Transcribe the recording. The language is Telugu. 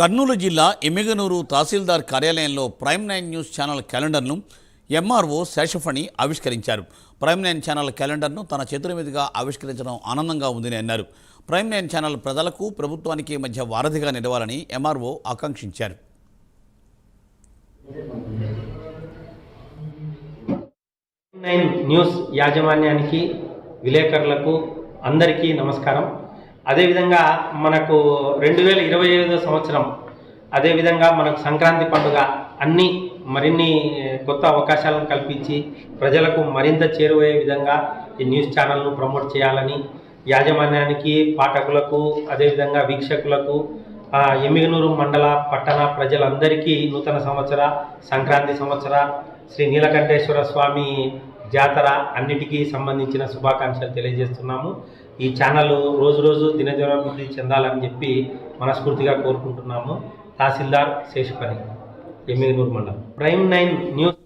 కర్నూలు జిల్లా ఎమ్మిగనూరు తహసీల్దార్ కార్యాలయంలో prime 9 news channel క్యాలెండర్ను MRO Seshaphani ఆవిష్కరించారు. ప్రైమ్ 9 ఛానల్ క్యాలెండర్ను తన చేతుల మీదుగా ఆవిష్కరించడం ఆనందంగా ఉందని అన్నారు. ప్రైమ్ 9 ఛానల్ ప్రజలకు ప్రభుత్వానికి మధ్య వారధిగా నిలవాలని ఎంఆర్ఓ ఆకాంక్షించారు. న్యూస్ యాజమాన్యానికి విలేకరులకు అందరికీ నమస్కారం. అదేవిధంగా మనకు 2025 సంవత్సరం అదేవిధంగా మనకు సంక్రాంతి పండుగ అన్ని మరిన్ని కొత్త అవకాశాలను కల్పించి ప్రజలకు మరింత చేరువయ్యే విధంగా ఈ న్యూస్ ఛానల్ను ప్రమోట్ చేయాలని యాజమాన్యానికి, పాఠకులకు, అదేవిధంగా వీక్షకులకు, ఎమ్మిగనూరు మండల పట్టణ ప్రజలందరికీ నూతన సంవత్సర, సంక్రాంతి సంవత్సర, శ్రీ నీలకంఠేశ్వర స్వామి జాతర అన్నిటికీ సంబంధించిన శుభాకాంక్షలు తెలియజేస్తున్నాము. ఈ ఛానల్ రోజు రోజు దినదినాభివృద్ధి చెందాలని చెప్పి మనస్ఫూర్తిగా కోరుకుంటున్నాము. తహసీల్దార్ శేషఫణి, ఎమ్మిగనూరు మండలం. Prime 9 news.